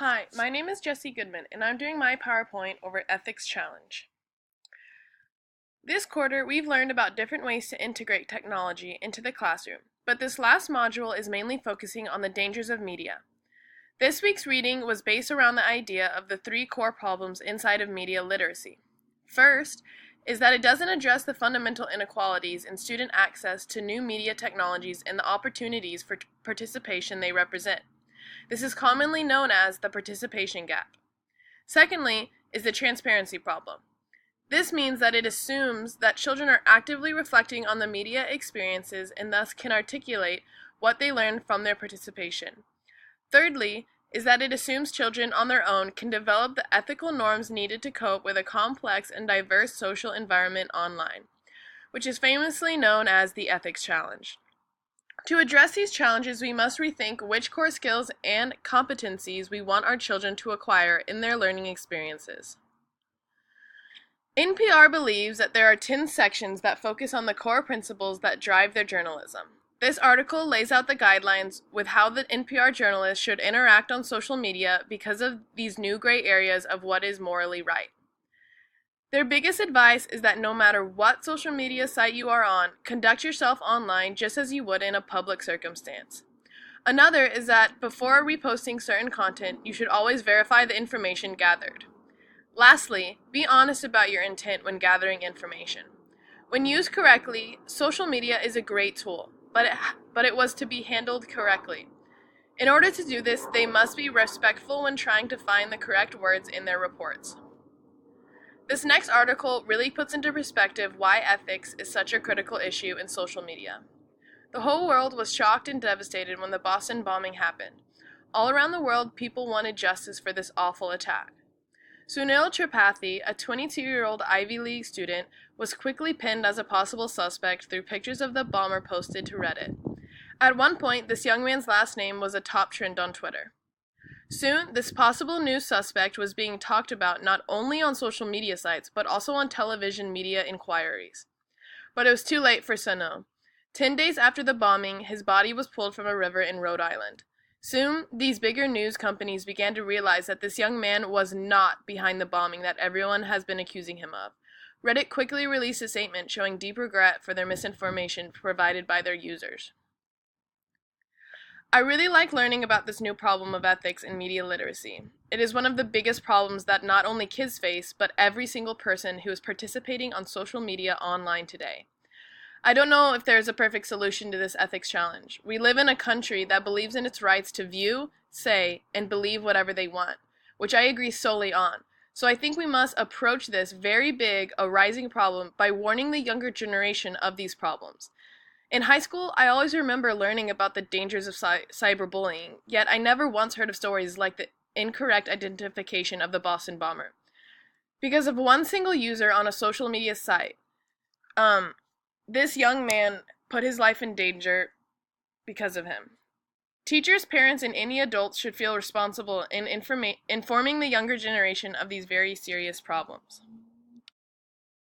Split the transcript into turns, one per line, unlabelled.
Hi, my name is Jessie Goodman, and I'm doing my PowerPoint over Ethics Challenge. This quarter, we've learned about different ways to integrate technology into the classroom, but this last module is mainly focusing on the dangers of media. This week's reading was based around the idea of the three core problems inside of media literacy. First is that it doesn't address the fundamental inequalities in student access to new media technologies and the opportunities for participation they represent. This is commonly known as the participation gap. Secondly is the transparency problem. This means that it assumes that children are actively reflecting on the media experiences and thus can articulate what they learned from their participation. Thirdly is that it assumes children on their own can develop the ethical norms needed to cope with a complex and diverse social environment online, which is famously known as the Ethics Challenge. To address these challenges, we must rethink which core skills and competencies we want our children to acquire in their learning experiences. NPR believes that there are 10 sections that focus on the core principles that drive their journalism. This article lays out the guidelines with how the NPR journalist should interact on social media because of these new gray areas of what is morally right. Their biggest advice is that no matter what social media site you are on, conduct yourself online just as you would in a public circumstance. Another is that before reposting certain content, you should always verify the information gathered. Lastly, be honest about your intent when gathering information. When used correctly, social media is a great tool, but it was to be handled correctly. In order to do this, they must be respectful when trying to find the correct words in their reports. This next article really puts into perspective why ethics is such a critical issue in social media. The whole world was shocked and devastated when the Boston bombing happened. All around the world, people wanted justice for this awful attack. Sunil Tripathi, a 22-year-old Ivy League student, was quickly pinned as a possible suspect through pictures of the bomber posted to Reddit. At one point, this young man's last name was a top trend on Twitter. Soon, this possible new suspect was being talked about not only on social media sites, but also on television media inquiries. But it was too late for Sunil. 10 days after the bombing, his body was pulled from a river in Rhode Island. Soon, these bigger news companies began to realize that this young man was not behind the bombing that everyone has been accusing him of. Reddit quickly released a statement showing deep regret for their misinformation provided by their users. I really like learning about this new problem of ethics in media literacy. It is one of the biggest problems that not only kids face, but every single person who is participating on social media online today. I don't know if there is a perfect solution to this ethics challenge. We live in a country that believes in its rights to view, say, and believe whatever they want, which I agree solely on. So I think we must approach this very big, a rising problem by warning the younger generation of these problems. In high school, I always remember learning about the dangers of cyberbullying, yet I never once heard of stories like the incorrect identification of the Boston bomber. Because of one single user on a social media site, this young man put his life in danger because of him. Teachers, parents, and any adults should feel responsible in informing the younger generation of these very serious problems.